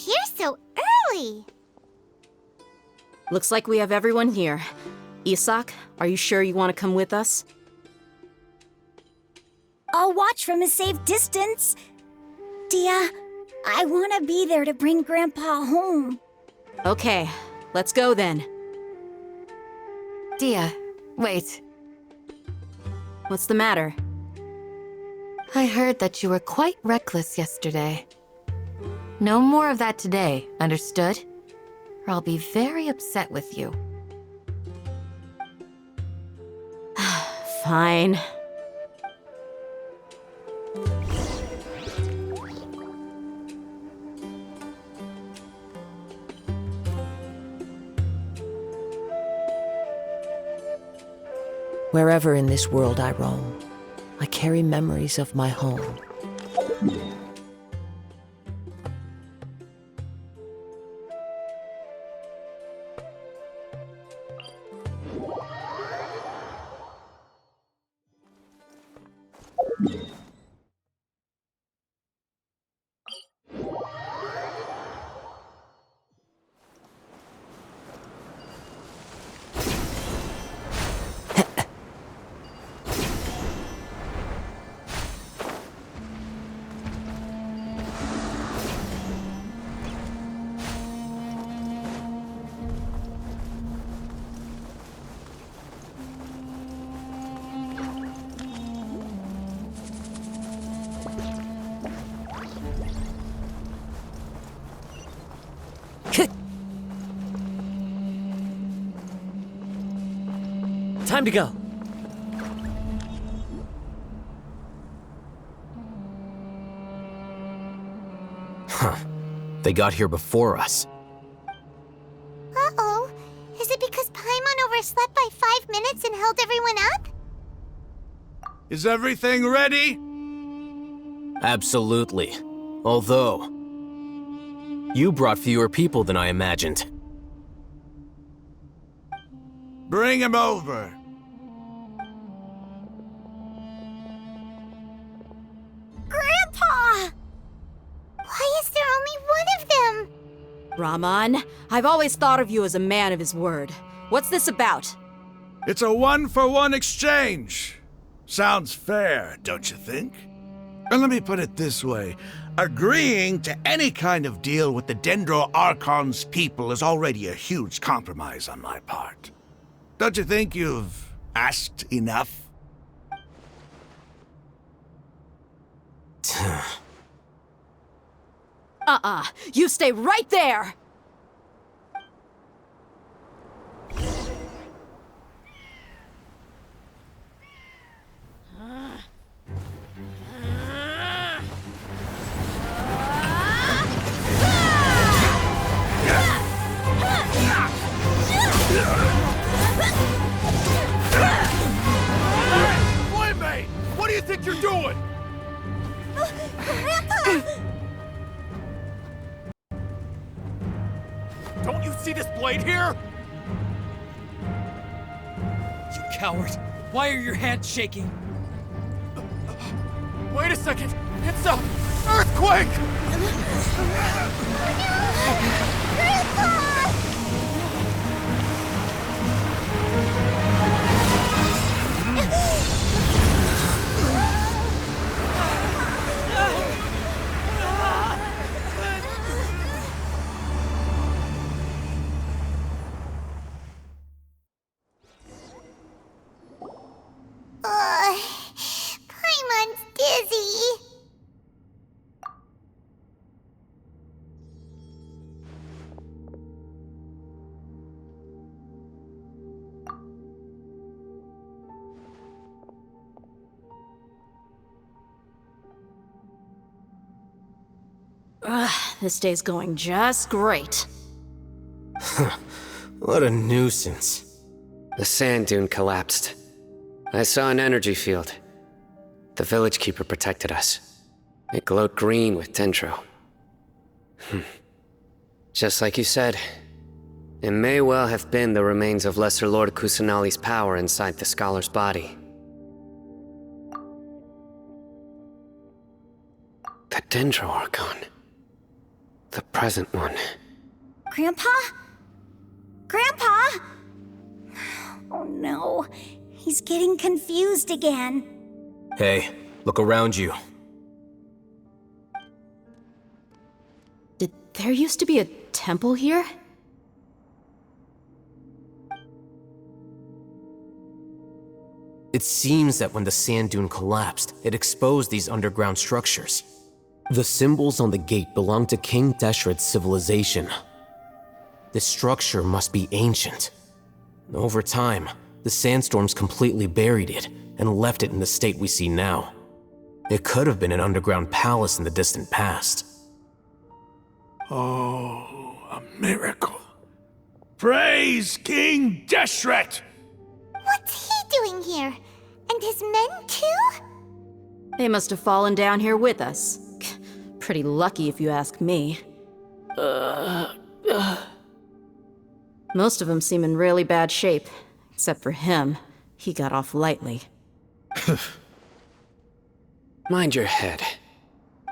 here so early? Looks like we have everyone here. Isak, are you sure you want to come with us? I'll watch from a safe distance. Dia, I want to be there to bring Grandpa home. Okay, let's go then. Dia, wait. What's the matter? I heard that you were quite reckless yesterday. No more of that today, understood? Or I'll be very upset with you. Fine. Wherever in this world I roam, I carry memories of my home. Time to go. Huh. They got here before us. Uh-oh. Is it because Paimon overslept by 5 minutes and held everyone up? Is everything ready? Absolutely. Although, you brought fewer people than I imagined. Bring him over. Grandpa! Why is there only one of them? Rahman, I've always thought of you as a man of his word. What's this about? It's a one-for-one exchange. Sounds fair, don't you think? And let me put it this way. Agreeing to any kind of deal with the Dendro Archon's people is already a huge compromise on my part. Don't you think you've asked enough? You stay right there! Playmate! What do you think you're doing? Don't you see this blade here? You coward. Why are your hands shaking? Wait a second! It's a earthquake! Paimon's dizzy. This day's going just great. What a nuisance. The sand dune collapsed. I saw an energy field. The village keeper protected us. It glowed green with dendro. Just like you said, it may well have been the remains of Lesser Lord Kusanali's power inside the scholar's body. The Dendro Archon. the present one. Grandpa? Grandpa? Oh no, he's getting confused again. Hey, look around you. Did there used to be a temple here? It seems that when the sand dune collapsed, it exposed these underground structures. The symbols on the gate belong to King Deshret's civilization. This structure must be ancient. Over time, the sandstorms completely buried it and left it in the state we see now. It could have been an underground palace in the distant past. Oh, a miracle. Praise King Deshret! What's he doing here? And his men too? They must have fallen down here with us. Pretty lucky if you ask me. Most of them seem in really bad shape. Except for him. He got off lightly. Mind your head.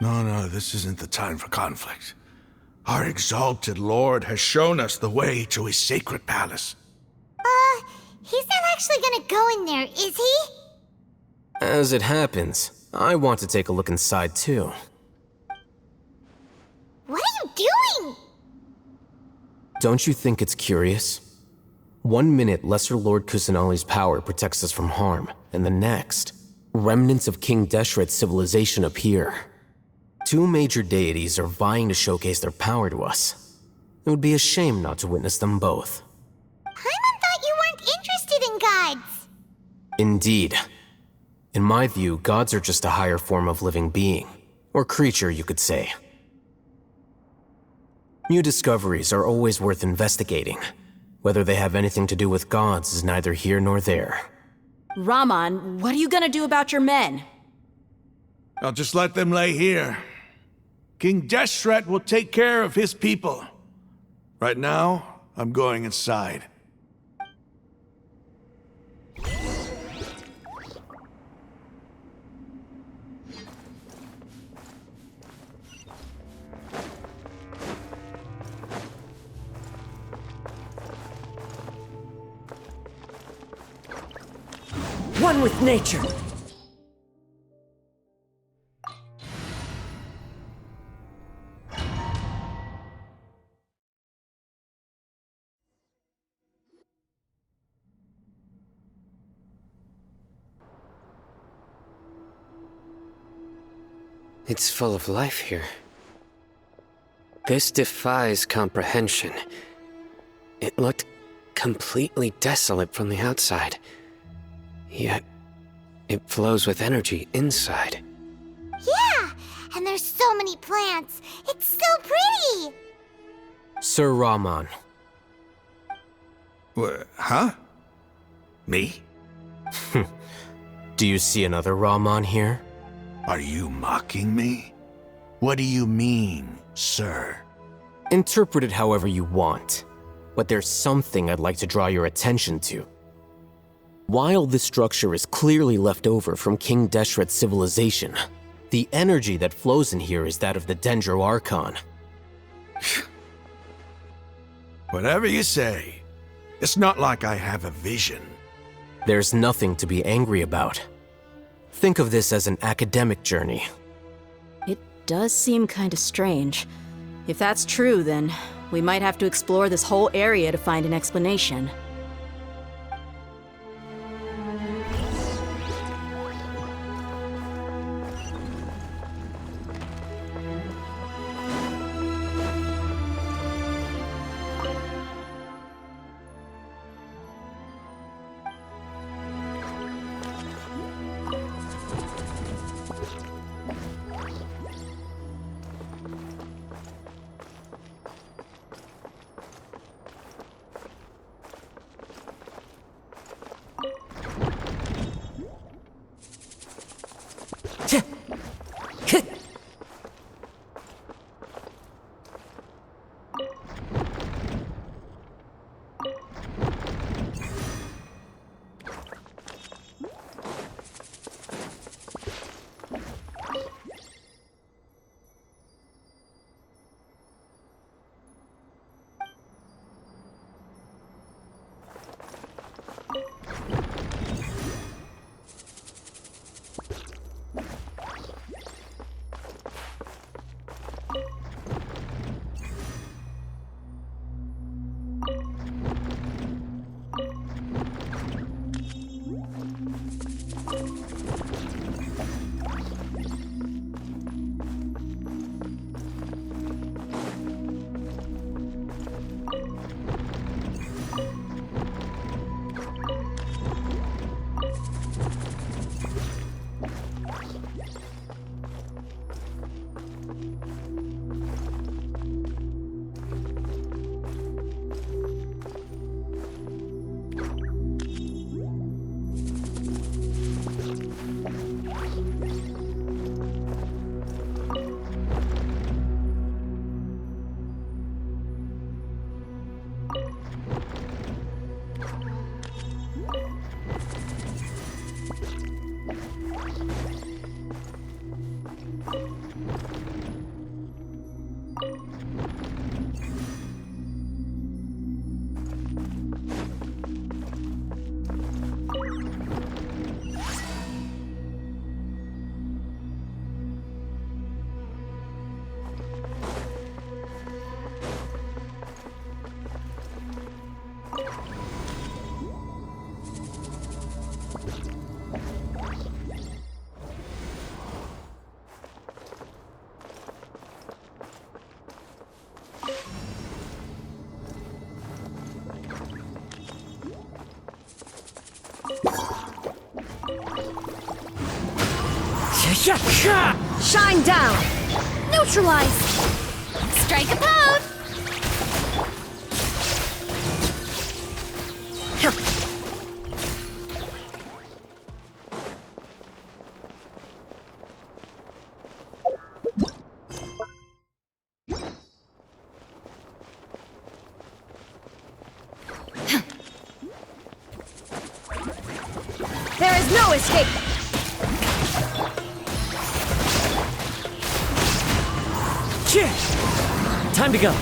No, this isn't the time for conflict. Our exalted lord has shown us the way to his sacred palace. He's not actually gonna go in there, is he? As it happens, I want to take a look inside too. What are you doing? Don't you think it's curious? 1 minute, Lesser Lord Kusanali's power protects us from harm, and the next, remnants of King Deshret's civilization appear. 2 major deities are vying to showcase their power to us. It would be a shame not to witness them both. Paimon thought you weren't interested in gods. Indeed. In my view, gods are just a higher form of living being, or creature, you could say. New discoveries are always worth investigating. Whether they have anything to do with gods is neither here nor there. Raman, what are you gonna do about your men? I'll just let them lay here. King Deshret will take care of his people. Right now, I'm going inside. One with nature. It's full of life here. This defies comprehension. It looked completely desolate from the outside. Yet, it flows with energy inside. Yeah, and there's so many plants. It's so pretty. Sir Raman. Huh? Me? Do you see another Raman here? Are you mocking me? What do you mean, sir? Interpret it however you want, but there's something I'd like to draw your attention to. While this structure is clearly left over from King Deshret's civilization, the energy that flows in here is that of the Dendro Archon. Whatever you say. It's not like I have a vision. There's nothing to be angry about. Think of this as an academic journey. It does seem kinda strange. If that's true, then we might have to explore this whole area to find an explanation. Shine down! Neutralize! Strike a pose! There is no escape! Time to go.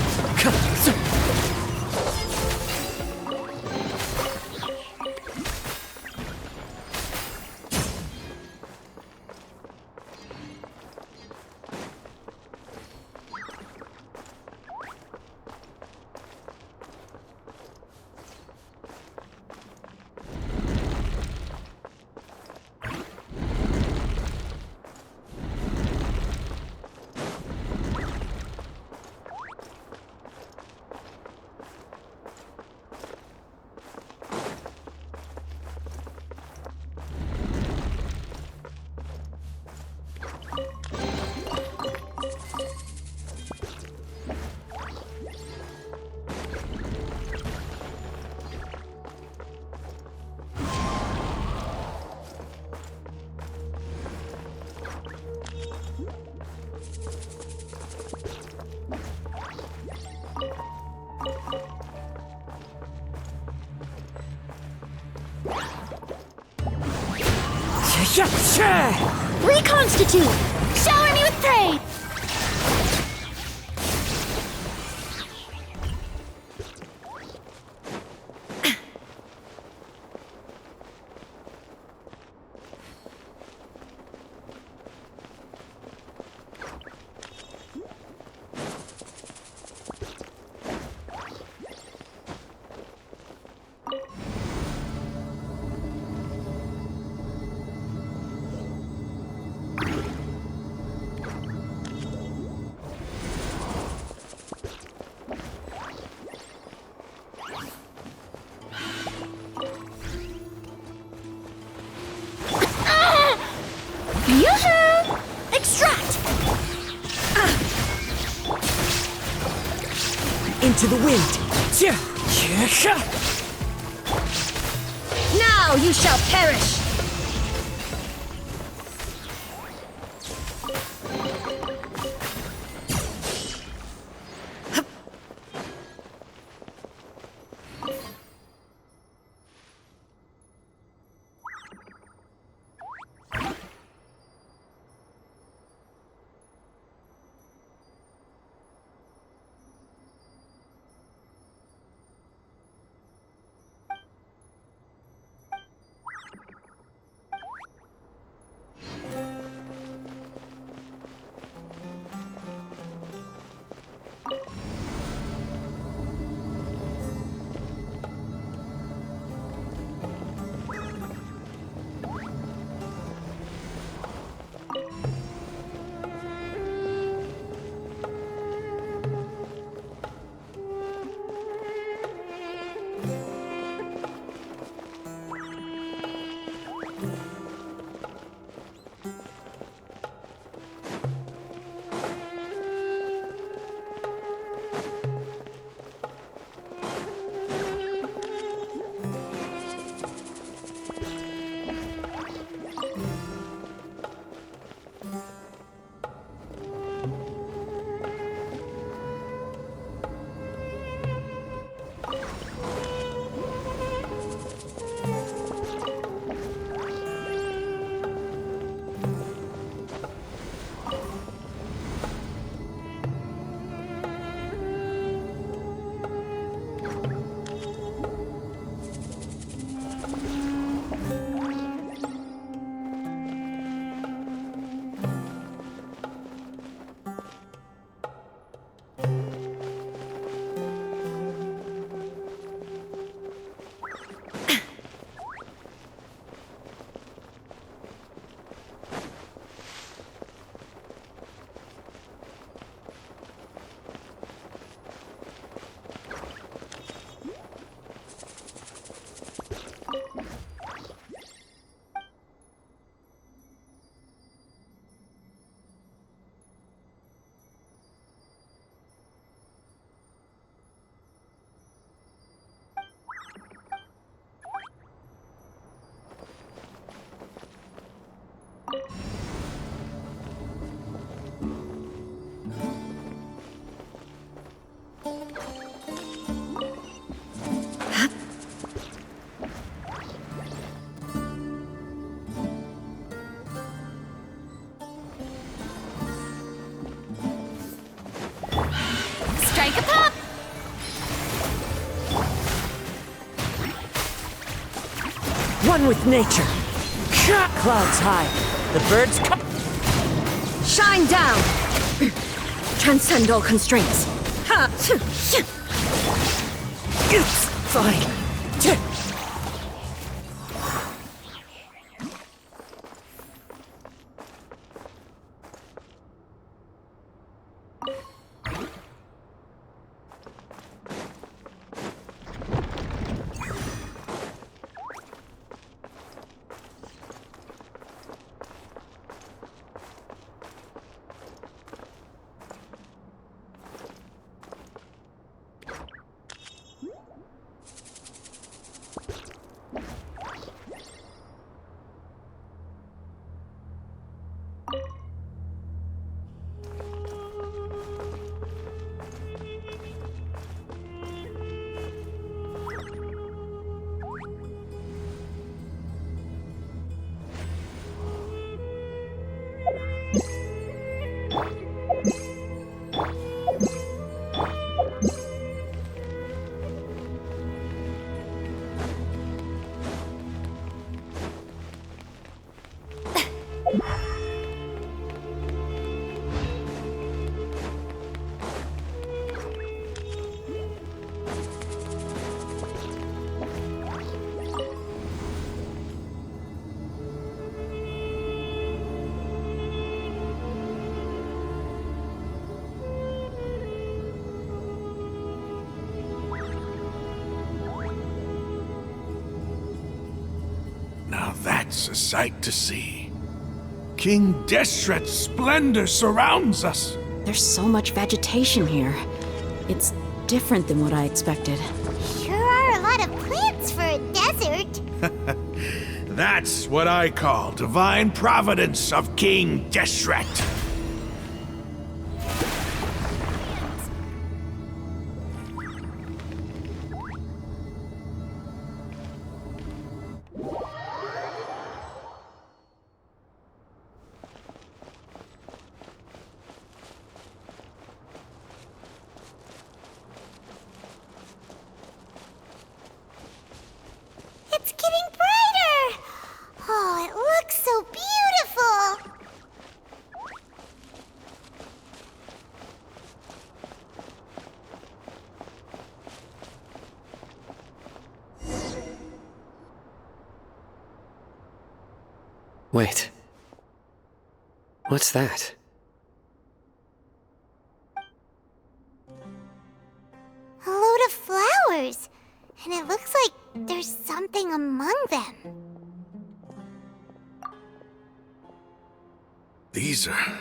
Reconstitute! Shower me with praise! Yoo-hoo! Extract! Into the wind. Now you shall perish! Strike a pop! One with nature. Clouds high. The birds come. Shine down! Transcend all constraints. It's fine. Now that's a sight to see. King Deshret's splendor surrounds us. There's so much vegetation here. It's different than what I expected. Sure are a lot of plants for a desert. That's what I call divine providence of King Deshret. It's getting brighter! Oh, it looks so beautiful! Wait. What's that? A load of flowers. And it looks like there's something among them. These are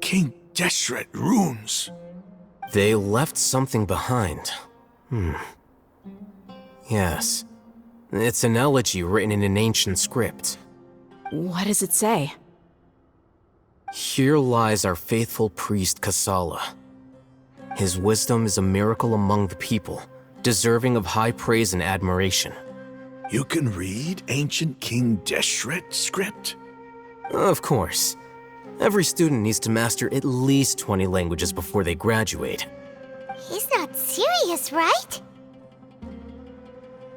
King Deshret runes. They left something behind. Yes. It's an elegy written in an ancient script. What does it say? Here lies our faithful priest Kasala. His wisdom is a miracle among the people, deserving of high praise and admiration. You can read ancient King Deshret script? Of course. Every student needs to master at least 20 languages before they graduate. He's not serious, right?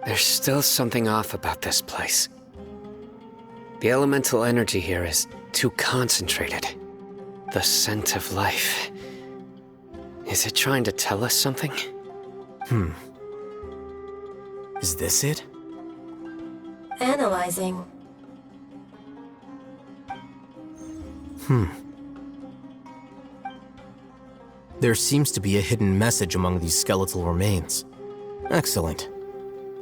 There's still something off about this place. The elemental energy here is too concentrated. The scent of life. Is it trying to tell us something? Is this it? Analyzing. There seems to be a hidden message among these skeletal remains. Excellent.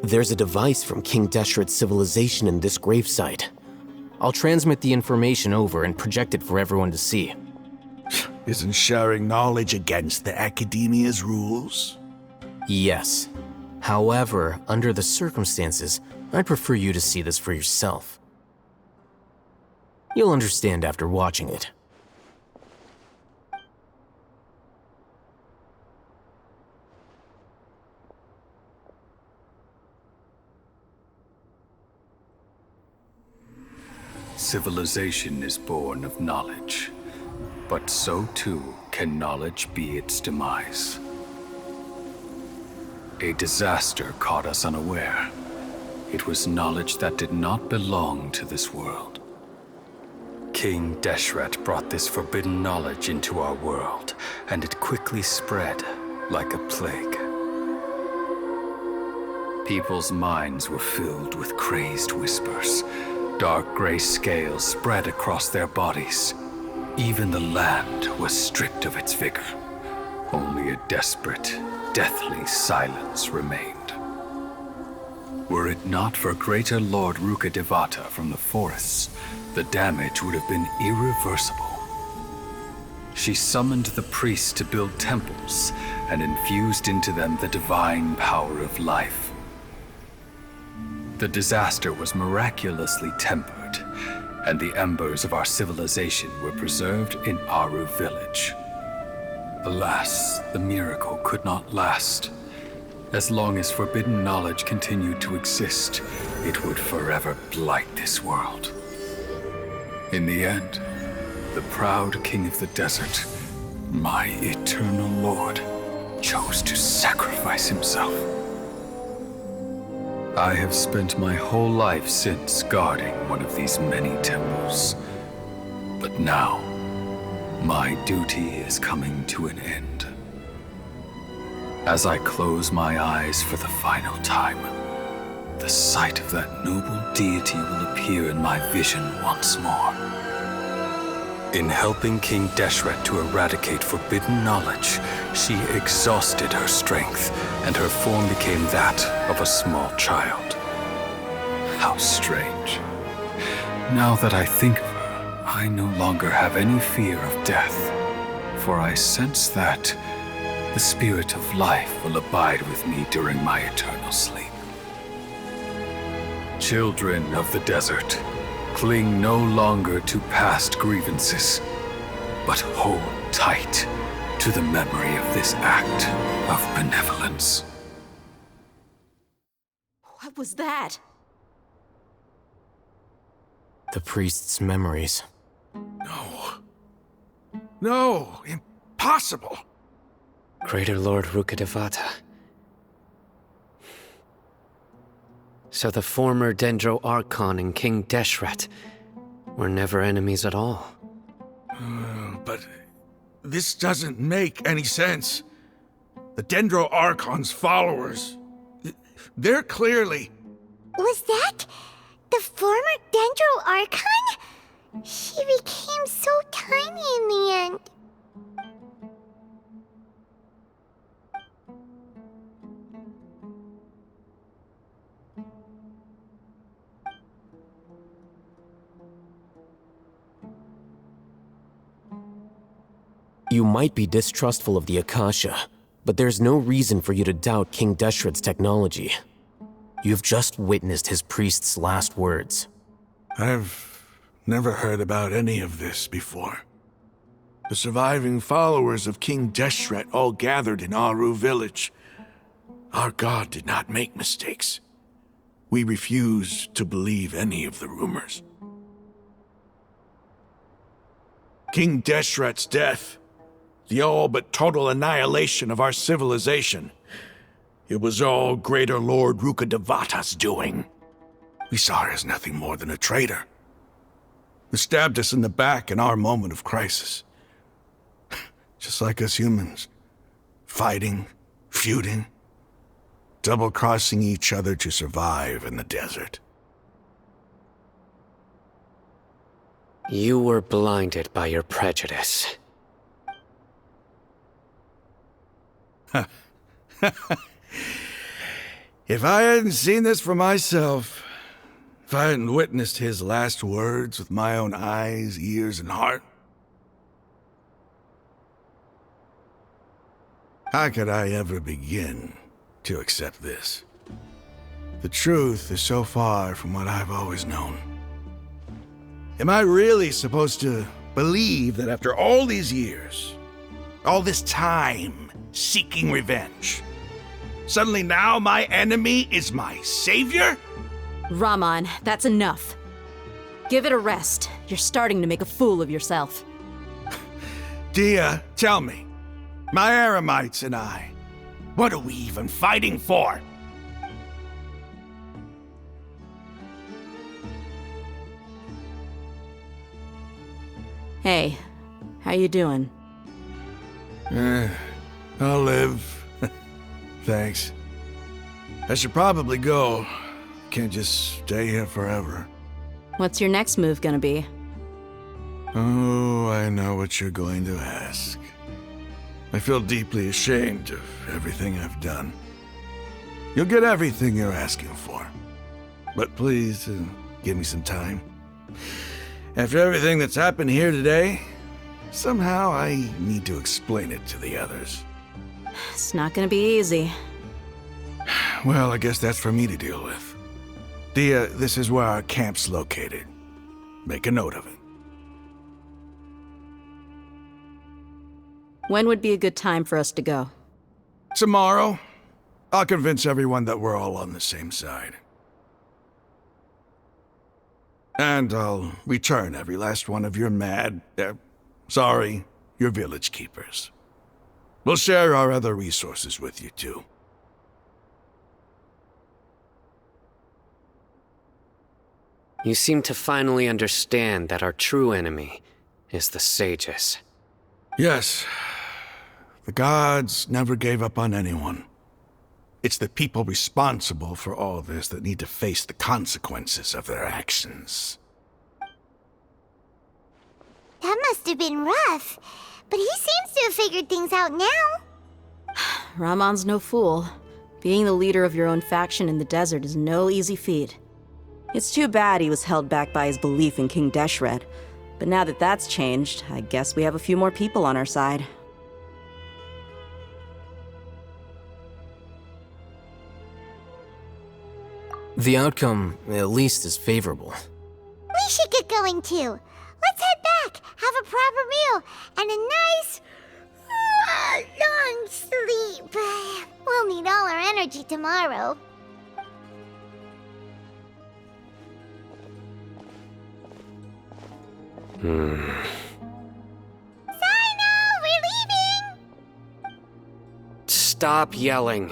There's a device from King Deshret's civilization in this gravesite. I'll transmit the information over and project it for everyone to see. Isn't sharing knowledge against the Academia's rules? Yes. However, under the circumstances, I'd prefer you to see this for yourself. You'll understand after watching it. civilization is born of knowledge, but so too can knowledge be its demise. A disaster caught us unaware. It was knowledge that did not belong to this world. King Deshret brought this forbidden knowledge into our world, and it quickly spread like a plague. People's minds were filled with crazed whispers. Dark gray scales spread across their bodies. Even the land was stripped of its vigor. Only a desperate, deathly silence remained. Were it not for greater Lord Rukkhadevata from the forests, the damage would have been irreversible. She summoned the priests to build temples and infused into them the divine power of life. The disaster was miraculously tempered, and the embers of our civilization were preserved in Aru village. Alas, the miracle could not last. As long as forbidden knowledge continued to exist, it would forever blight this world. In the end, the proud king of the desert, my eternal lord, chose to sacrifice himself. I have spent my whole life since guarding one of these many temples. But now, my duty is coming to an end. As I close my eyes for the final time, the sight of that noble deity will appear in my vision once more. In helping King Deshret to eradicate forbidden knowledge, she exhausted her strength, and her form became that of a small child. How strange. Now that I think of her, I no longer have any fear of death, for I sense that the spirit of life will abide with me during my eternal sleep. Children of the desert, cling no longer to past grievances, but hold tight to the memory of this act of benevolence. What was that? The priest's memories. No, impossible. Greater Lord Rukkhadevata. So the former Dendro Archon and King Deshret were never enemies at all. But this doesn't make any sense. The Dendro Archon's followers, they're clearly... Was that the former Dendro Archon? She became so tiny in the end. You might be distrustful of the Akasha, but there's no reason for you to doubt King Deshret's technology. You've just witnessed his priest's last words. I've never heard about any of this before. The surviving followers of King Deshret all gathered in Aru village. Our god did not make mistakes. We refuse to believe any of the rumors. King Deshret's death, the all but total annihilation of our civilization, it was all Greater Lord Rukkhadevata's doing. We saw her as nothing more than a traitor, who stabbed us in the back in our moment of crisis. Just like us humans, fighting, feuding, double-crossing each other to survive in the desert. You were blinded by your prejudice. If I hadn't seen this for myself, if I hadn't witnessed his last words with my own eyes, ears, and heart, how could I ever begin to accept this? The truth is so far from what I've always known. Am I really supposed to believe that after all these years, all this time seeking revenge, suddenly now my enemy is my savior? Raman, that's enough. Give it a rest. You're starting to make a fool of yourself. Dia, tell me. My Eremites and I. What are we even fighting for? Hey, how you doing? I'll live. Thanks. I should probably go. Can't just stay here forever. What's your next move gonna be? Oh, I know what you're going to ask. I feel deeply ashamed of everything I've done. You'll get everything you're asking for. But please, give me some time. After everything that's happened here today, somehow I need to explain it to the others. It's not gonna be easy. Well, I guess that's for me to deal with. Dia, this is where our camp's located. Make a note of it. When would be a good time for us to go? Tomorrow, I'll convince everyone that we're all on the same side. And I'll return every last one of your your village keepers. We'll share our other resources with you, too. You seem to finally understand that our true enemy is the sages. Yes. The gods never gave up on anyone. It's the people responsible for all this that need to face the consequences of their actions. That must have been rough, but he seems to have figured things out now. Ramon's no fool. Being the leader of your own faction in the desert is no easy feat. It's too bad he was held back by his belief in King Deshret, but now that that's changed, I guess we have a few more people on our side. The outcome, at least, is favorable. We should get going too. Let's head back, have a proper meal, and a nice, long sleep. We'll need all our energy tomorrow. Sino, we're leaving! Stop yelling.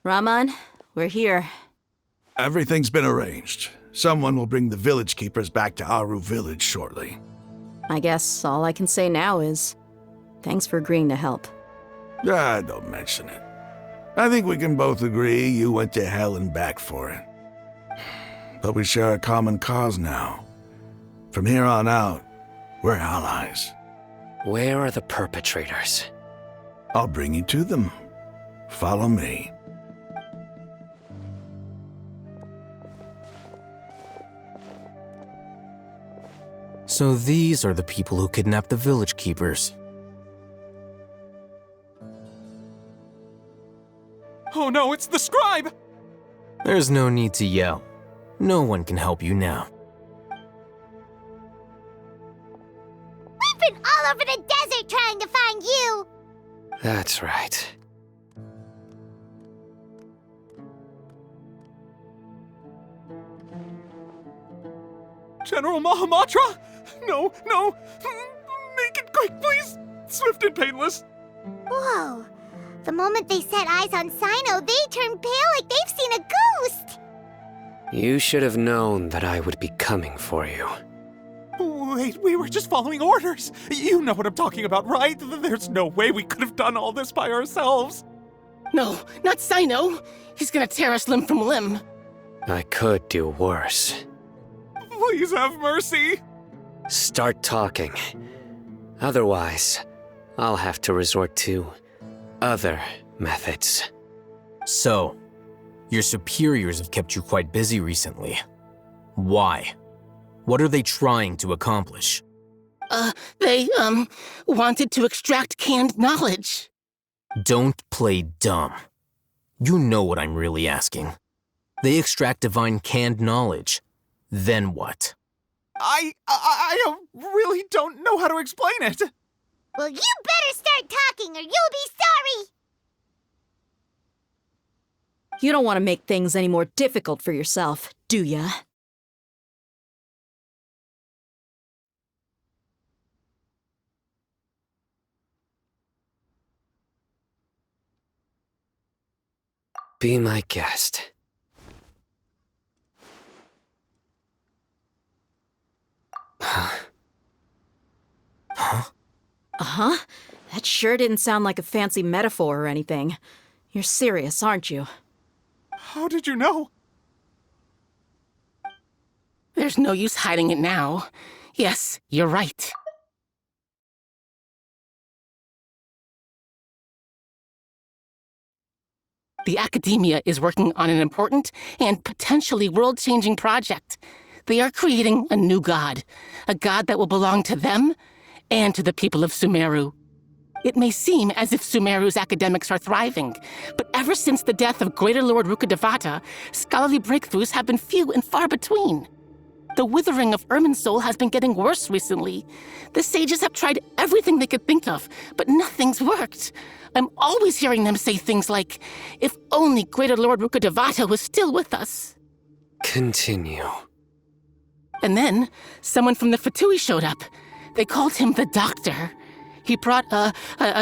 Ramon, we're here. Everything's been arranged. Someone will bring the village keepers back to Aru village shortly. I guess all I can say now is, thanks for agreeing to help. Don't mention it. I think we can both agree you went to hell and back for it. But we share a common cause now. From here on out, we're allies. Where are the perpetrators? I'll bring you to them. Follow me. So these are the people who kidnapped the village keepers. Oh no, it's the scribe! There's no need to yell. No one can help you now. We've been all over the desert trying to find you! That's right. General Mahamatra? No, no! Make it quick, please! Swift and painless! Whoa. The moment they set eyes on Sino, they turn pale like they've seen a ghost! You should have known that I would be coming for you. Wait, we were just following orders. You know what I'm talking about, right? There's no way we could have done all this by ourselves. No, not Sino. He's gonna tear us limb from limb. I could do worse. Please have mercy. Start talking. Otherwise, I'll have to resort to other methods. So, your superiors have kept you quite busy recently. Why? What are they trying to accomplish? They wanted to extract canned knowledge. Don't play dumb. You know what I'm really asking. They extract divine canned knowledge. Then what? I really don't know how to explain it. Well, you better start talking or you'll be sorry! You don't want to make things any more difficult for yourself, do ya? Be my guest. Uh-huh. That sure didn't sound like a fancy metaphor or anything. You're serious, aren't you? How did you know? There's no use hiding it now. Yes, you're right. The Academia is working on an important and potentially world-changing project. They are creating a new god, a god that will belong to them and to the people of Sumeru. It may seem as if Sumeru's academics are thriving, but ever since the death of Greater Lord Rukkhadevata, scholarly breakthroughs have been few and far between. The withering of Irminsul has been getting worse recently. The sages have tried everything they could think of, but nothing's worked. I'm always hearing them say things like, if only Greater Lord Rukkhadevata was still with us. Continue. And then, someone from the Fatui showed up. They called him the Doctor. He brought a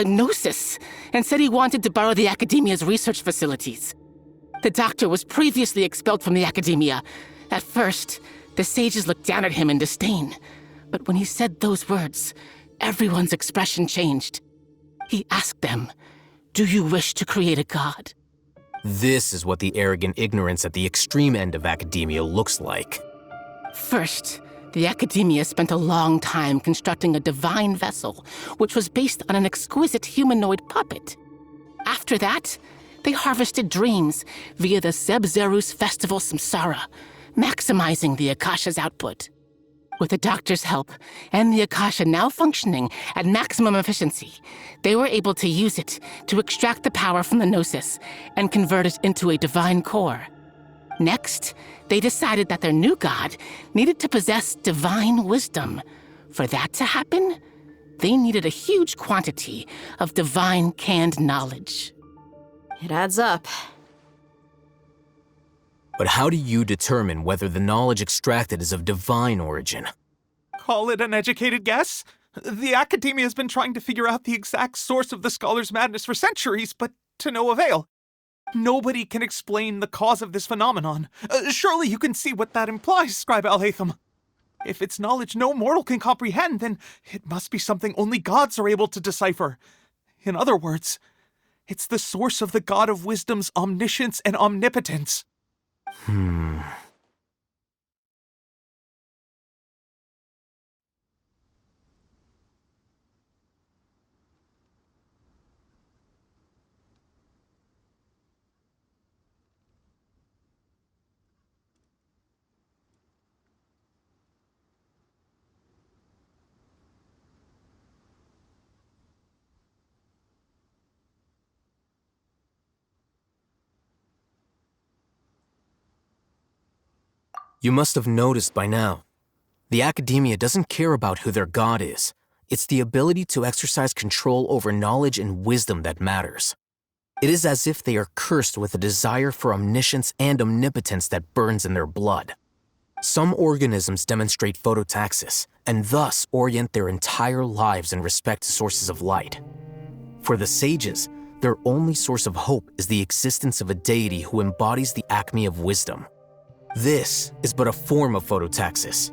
gnosis and said he wanted to borrow the Academia's research facilities. The Doctor was previously expelled from the Academia. At first, the sages looked down at him in disdain. But when he said those words, everyone's expression changed. He asked them, "Do you wish to create a god?" This is what the arrogant ignorance at the extreme end of academia looks like. First, the Academia spent a long time constructing a divine vessel, which was based on an exquisite humanoid puppet. After that, they harvested dreams via the Zeb-Zerus Festival Samsara, maximizing the Akasha's output. With the Doctor's help, and the Akasha now functioning at maximum efficiency, they were able to use it to extract the power from the Gnosis and convert it into a divine core. Next, they decided that their new god needed to possess divine wisdom. For that to happen, they needed a huge quantity of divine canned knowledge. It adds up. But how do you determine whether the knowledge extracted is of divine origin? Call it an educated guess? The Academia has been trying to figure out the exact source of the scholar's madness for centuries, but to no avail. Nobody can explain the cause of this phenomenon. Surely you can see what that implies, Scribe Alhaitham. If it's knowledge no mortal can comprehend, then it must be something only gods are able to decipher. In other words, it's the source of the God of Wisdom's omniscience and omnipotence. You must have noticed by now. The Academia doesn't care about who their god is. It's the ability to exercise control over knowledge and wisdom that matters. It is as if they are cursed with a desire for omniscience and omnipotence that burns in their blood. Some organisms demonstrate phototaxis, and thus orient their entire lives in respect to sources of light. For the sages, their only source of hope is the existence of a deity who embodies the acme of wisdom. This is but a form of phototaxis.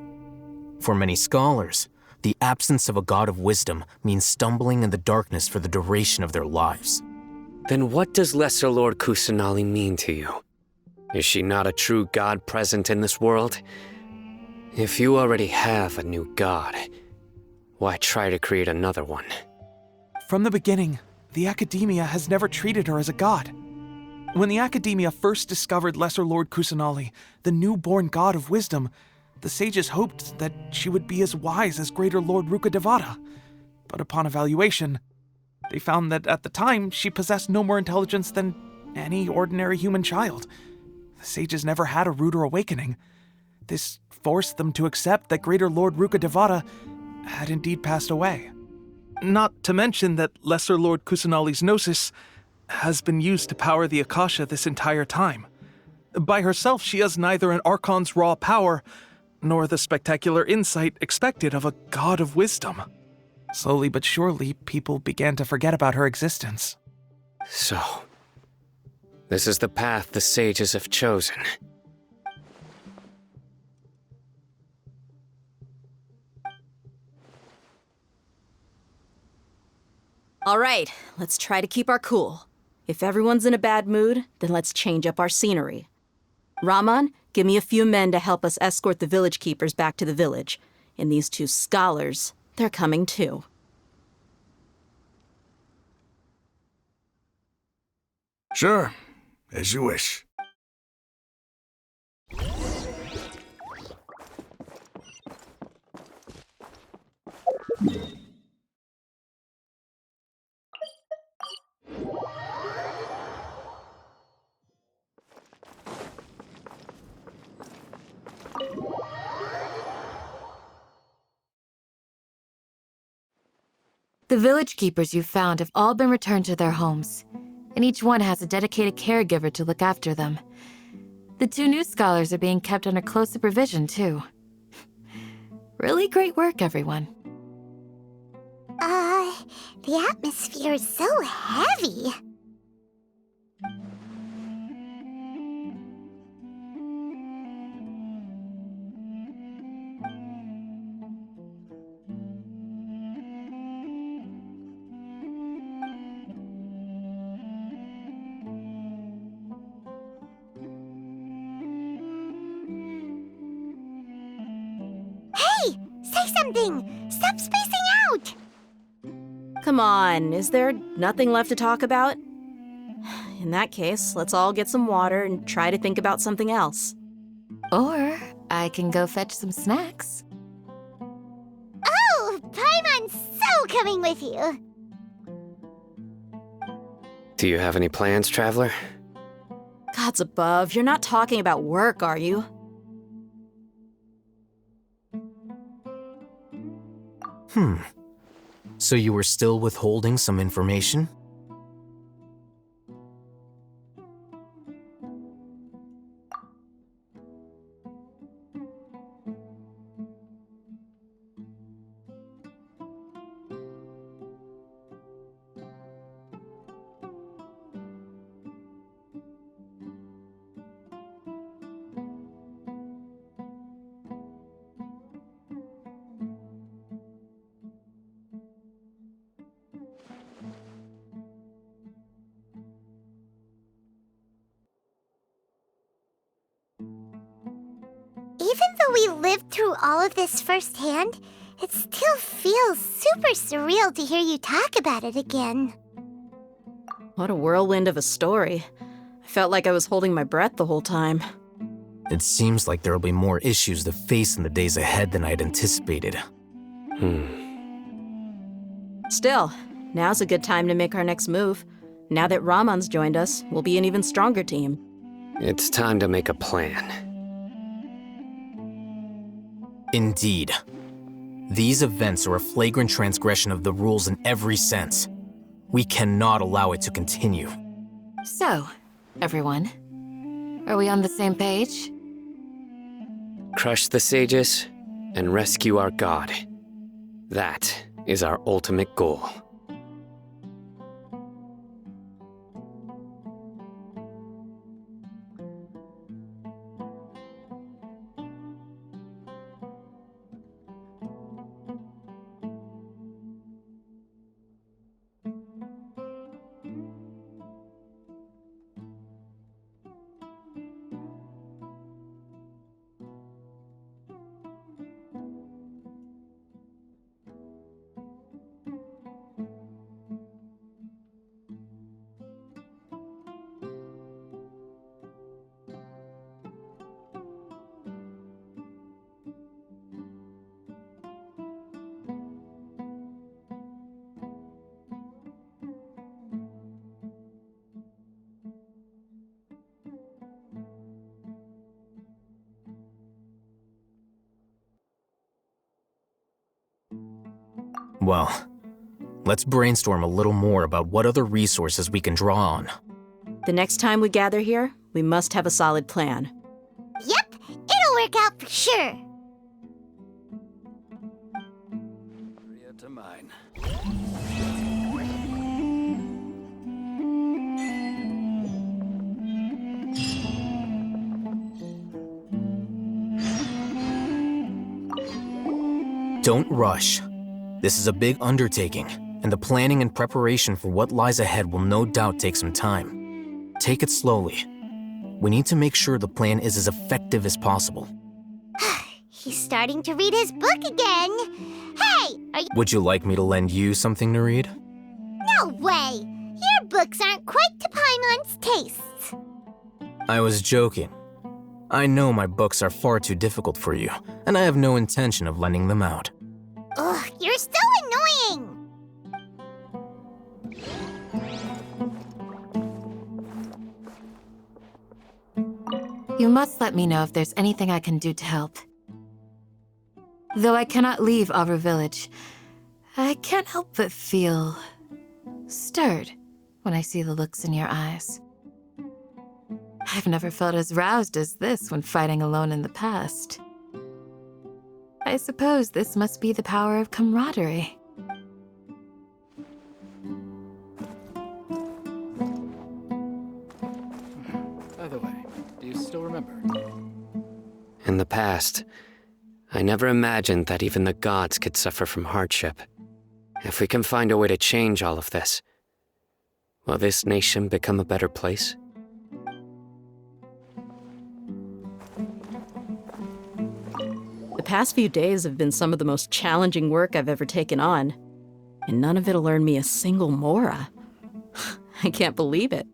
For many scholars, the absence of a god of wisdom means stumbling in the darkness for the duration of their lives. Then what does Lesser Lord Kusanali mean to you? Is she not a true god present in this world? If you already have a new god, why try to create another one? From the beginning, the Academia has never treated her as a god. When the Academia first discovered Lesser Lord Kusanali, the newborn god of wisdom, the sages hoped that she would be as wise as Greater Lord Rukkhadevata. But upon evaluation, they found that at the time she possessed no more intelligence than any ordinary human child. The sages never had a ruder awakening. This forced them to accept that Greater Lord Rukkhadevata had indeed passed away. Not to mention that Lesser Lord Kusanali's gnosis has been used to power the Akasha this entire time. By herself, she has neither an Archon's raw power, nor the spectacular insight expected of a god of wisdom. Slowly but surely, people began to forget about her existence. So, this is the path the sages have chosen. All right, let's try to keep our cool. If everyone's in a bad mood, then let's change up our scenery. Raman, give me a few men to help us escort the village keepers back to the village. And these two scholars, they're coming too. Sure, as you wish. The village keepers you've found have all been returned to their homes, and each one has a dedicated caregiver to look after them. The two new scholars are being kept under close supervision, too. Really great work, everyone. The atmosphere is so heavy. Hey! Say something! Stop spacing out! Come on, is there nothing left to talk about? In that case, let's all get some water and try to think about something else. Or I can go fetch some snacks. Oh, Paimon's so coming with you. Do you have any plans, Traveler? Gods above, you're not talking about work, are you? So you were still withholding some information? Even though we lived through all of this firsthand, it still feels super surreal to hear you talk about it again. What a whirlwind of a story. I felt like I was holding my breath the whole time. It seems like there'll be more issues to face in the days ahead than I'd anticipated. Still, now's a good time to make our next move. Now that Raman's joined us, we'll be an even stronger team. It's time to make a plan. Indeed. These events are a flagrant transgression of the rules in every sense. We cannot allow it to continue. So, everyone, are we on the same page? Crush the sages and rescue our god. That is our ultimate goal. Well, let's brainstorm a little more about what other resources we can draw on. The next time we gather here, we must have a solid plan. Yep, it'll work out for sure. To mine. Don't rush. This is a big undertaking, and the planning and preparation for what lies ahead will no doubt take some time. Take it slowly. We need to make sure the plan is as effective as possible. He's starting to read his book again. Hey, are you... Would you like me to lend you something to read? No way! Your books aren't quite to Paimon's tastes. I was joking. I know my books are far too difficult for you, and I have no intention of lending them out. Ugh, you're so annoying! You must let me know if there's anything I can do to help. Though I cannot leave Avra Village, I can't help but feel stirred when I see the looks in your eyes. I've never felt as roused as this when fighting alone in the past. I suppose this must be the power of camaraderie. By the way, do you still remember? In the past, I never imagined that even the gods could suffer from hardship. If we can find a way to change all of this, will this nation become a better place? The past few days have been some of the most challenging work I've ever taken on, and none of it'll earn me a single mora. I can't believe it.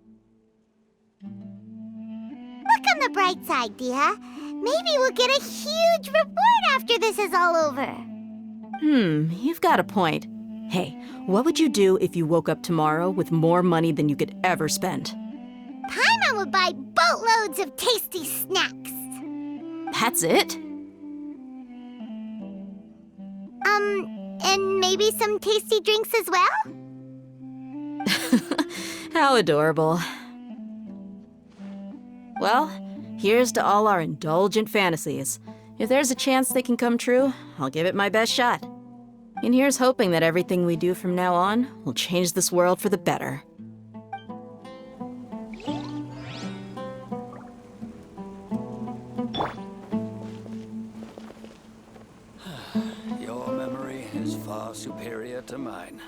Look on the bright side, Dia. Maybe we'll get a huge reward after this is all over. You've got a point. Hey, what would you do if you woke up tomorrow with more money than you could ever spend? Paimon would buy boatloads of tasty snacks. That's it? And maybe some tasty drinks as well? How adorable. Well, here's to all our indulgent fantasies. If there's a chance they can come true, I'll give it my best shot. And here's hoping that everything we do from now on will change this world for the better. Your memory is far superior to mine.